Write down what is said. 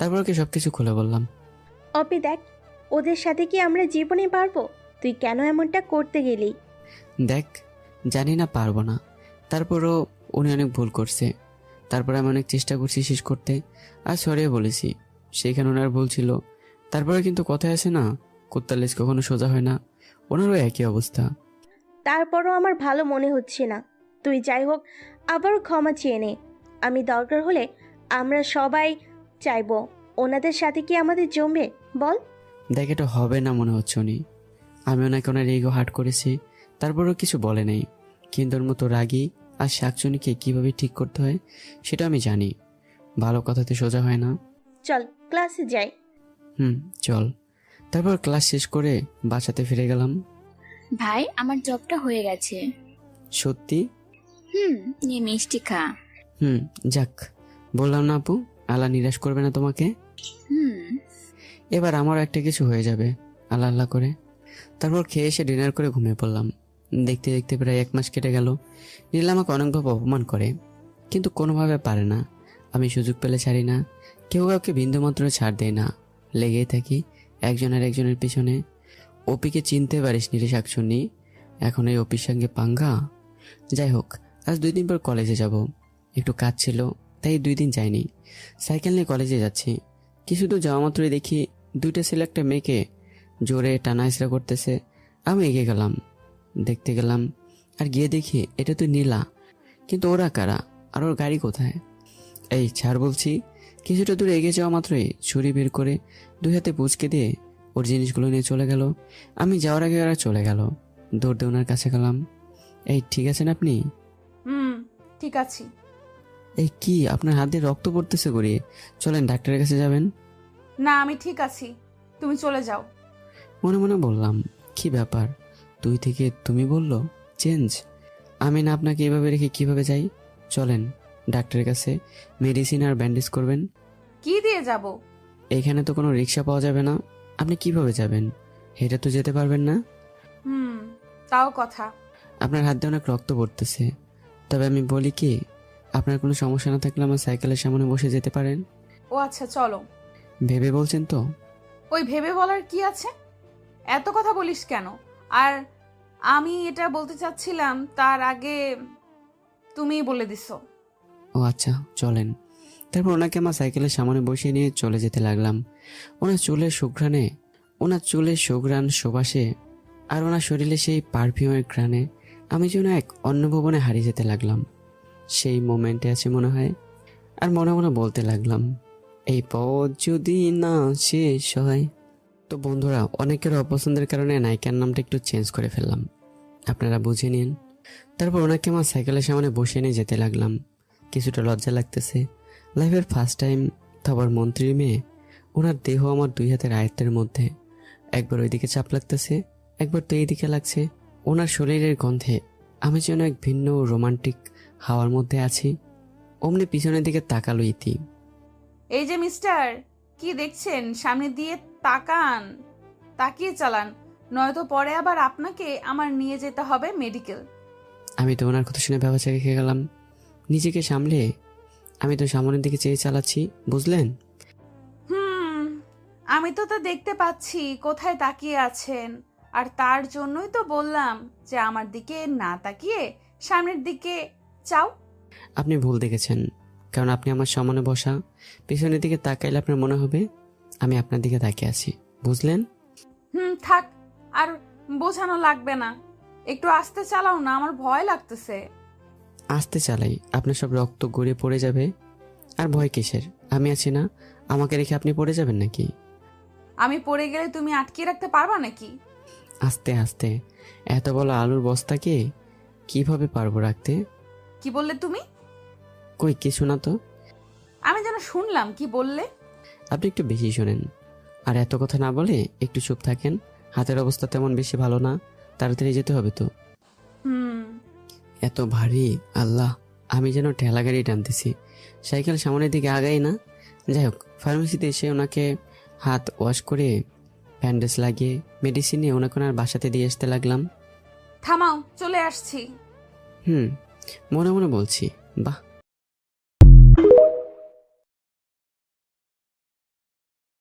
তারপর ওকে সবকিছু খুলে বললাম। অপি দেখ, ওদের সাথে কি আমরা জীবনে পারবো? তুই কেন এমনটা করতে গেলি? দেখ, জানি না পারবো না, তারপরও উনি অনেক ভুল করছে। তারপর আমি অনেক চেষ্টা করছি শেষ করতে, আর সরিয়ে বলেছি। সেইখানে ওনার ভুল ছিল। তারপরে কিন্তু কথায় আছে না, কুত্তার লেজ কখনো সোজা হয় না। ওনারও একই অবস্থা। তারপরও আমার ভালো মনে হচ্ছে না। তুই যাই হোক আবারও ক্ষমা চেয়ে নে। আমি দরকার হলে আমরা সবাই চাইবো। ওনাদের সাথে কি আমাদের জমবে বল? দেখ, এটা হবে না মনে হচ্ছে উনি। আমি ওনাকে ওনার ইগো হার্ট করেছি, তারপরেও কিছু বলে নেই। কিন্তু ওর মতো রাগী আর শাকচুনিকে কিভাবে ঠিক করতে হয় সেটা আমি জানি। ভালো কথাতে সোজা হয় না। চল ক্লাসে যাই। চল। তারপর ক্লাস শেষ করে বাসাতে ফিরে গেলাম। ভাই, আমার জবটা হয়ে গেছে। সত্যি? নিয়ে মিষ্টি খা। যাক, বললাম না আপু, আল্লাহ নিরাশ করবে না তোমাকে। হুম। এবার আমারও একটা কিছু হয়ে যাবে, আল্লাহ আল্লাহ করে। তারপর খেয়ে এসে ডিনার করে ঘুমিয়ে পড়লাম। দেখতে দেখতে প্রায় 1 মাস কেটে গেল। নীলা আমাকে অনেকভাবে অপমান করে, কিন্তু কোনোভাবে পারে না। আমি সুযোগ পেলে ছাড়ি না, কেউ কাউকে বিন্দুমাত্র ছাড় দেয় না। লেগেই থাকি একজনের পিছনে। অপিকে চিনতে পারিস নি রে শাকচুন্নি? এখন এই অপির সঙ্গে পাঙ্গা। যাই হোক, আজ 2 দিন পর কলেজে যাব। একটু কাজ ছিল, তাই 2 দিন যাইনি। সাইকেল নিয়ে কলেজে যাচ্ছি। কিছু দূর যাওয়া মাত্রই দেখি 2টা ছেলে একটা মেয়েকে জোরে টানা হেঁচড়া করতেছে। আমি এগিয়ে গেলাম, দেখতে গেলাম, আর গিয়ে দেখি এটা তো নীলা। কিন্তু ওরা কারা, আর ওর গাড়ি কোথায়? এই ছাড় বলছি। কিছুটা দূরে এগিয়ে যাওয়া মাত্রই ছুরি বের করে 2 হাতে পুচকে দিয়ে ওর জিনিসগুলো নিয়ে চলে গেল। আমি যাওয়ার আগে ওরা চলে গেল। দৌড়তে ওনার কাছে গেলাম। এই ঠিক আছেন আপনি? ঠিক আছি। এই কি, আপনার হাত দিয়ে রক্ত পড়তেছে গড়িয়ে, চলেন ডাক্তারের কাছে যাবেন। না, আমি ঠিক আছি, তুমি চলে যাও। মনে মনে বললাম, কি ব্যাপার, তুই থেকে তুমি বললো চেঞ্জ। আমি না আপনাকে এভাবে রেখে কিভাবে যাই? চলেন ডাক্তারের কাছে, মেডিসিন আর ব্যান্ডেজ করবেন। কি দিয়ে যাব? এইখানে তো কোনো রিক্সা পাওয়া যাবে না, আপনি কিভাবে যাবেন? হেঁটে তো যেতে পারবেন না। তাও কথা। আপনার হাত দিয়ে অনেক রক্ত পড়তেছে। তবে আমি বলি কি, আপনার কোনো সমস্যা না থাকলে আমার সাইকেলের সামনে বসে যেতে পারেন। ও আচ্ছা, চলো। ভেবে বলছেন তো? ওই ভেবে বলার কি আছে? এত কথা বলিস কেন? আর আমি এটা বলতে চাচ্ছিলাম, তার আগে তুমিই বলে দিছো। ও আচ্ছা, চলেন। তারপর ওনাকে আমার সাইকেলের সামনে বসিয়ে নিয়ে চলে যেতে লাগলাম। ওনার চুলের সুঘ্রাণ সুবাসে আর ওনার শরীরে সেই পারফিউমের ঘ্রাণে আমি যেন এক অন্য ভুবনে হারিয়ে যেতে লাগলাম। সেই মোমেন্টে আছে মনে হয়। আর মনে মনে বলতে লাগলাম, এই পথ যদি না শেষ হয়। তো বন্ধুরা, অনেকের অপছন্দের কারণে নায়িকার নামটা একটু চেঞ্জ করে ফেললাম, আপনারা বুঝে নিন। তারপর ওনাকে আমার সাইকেলের সামনে বসিয়ে নিয়ে যেতে লাগলাম। কিছুটা লজ্জা লাগতেছে, লাইফের ফার্স্ট টাইম। তারপর মন্ত্রীর মেয়ে, ওনার দেহ আমার 2 হাতের আয়ত্তের মধ্যে। একবার ওইদিকে চাপ লাগতেছে, একবার তো এইদিকে লাগছে। ওনার শরীরের গন্ধে আমি যেন এক ভিন্ন রোমান্টিক হাওয়ার মধ্যে আছি। অমনি পিছনের দিকে তাকালো ইতি। এই যে মিস্টার, কি দেখছেন? সামনে দিয়ে তাকান, তাকিয়ে চালান, নয়তো পরে আবার আপনাকে আমার নিয়ে যেতে হবে মেডিকেল। আমি তো ওনার কথা শুনে ভেবাচা রেখে গেলাম। নিজেকে সামলে আমি তো সামনের দিকে চেয়ে চালাচ্ছি, বুঝলেন? আমি তো তা দেখতে পাচ্ছি কোথায় তাকিয়ে আছেন, আর তার জন্যই তো বললাম যে আমার দিকে না তাকিয়ে সামনের দিকে চাও। আপনি ভুল দেখেছেন, কারণ আপনি আমার সামনে বসা, পিছনের দিকে তাকাইলে আপনার মনে হবে আমি আপনার দিকে তাকিয়ে আছি, বুঝলেন? থাক, আর বোঝানো লাগবে না। একটু আস্তে চালাও না, আমার ভয় লাগতেছে। আস্তে চালাই, আপনার সব রক্ত গড়িয়ে পড়ে যাবে। আর ভয় কিসের, আমি আছি না? আমাকে রেখে আপনি পড়ে যাবেন নাকি? আমি পড়ে গেলে তুমি আটকে রাখতে পারবা নাকি? আস্তে আস্তে, এত বড় আলুর বস্তাকে কিভাবে পারবো রাখতে? কি বললে তুমি? কই কিছু না তো। আমি যেন শুনলাম কি বললে। আপনি একটু বেশি শোনেন, আর এত কথা না বলে একটু চুপ থাকেন। হাতের অবস্থা তেমন বেশি ভালো না, তাড়াতাড়ি যেতে হবে তো। এত ভারী, আল্লাহ, আমি যেন ঠেলা গাড়ি টানতেছি, সাইকেল সামনের দিকে আগাই না। যাই হোক, ফার্মেসিতে এসে ওনাকে হাত ওয়াশ করে ব্যান্ডেজ লাগিয়ে মেডিসিন নিয়ে ওনাকে ওনার বাসাতে দিয়ে আসতে লাগলাম। থামাও, চলে আসছি। মনে মনে বলছি, বাহ,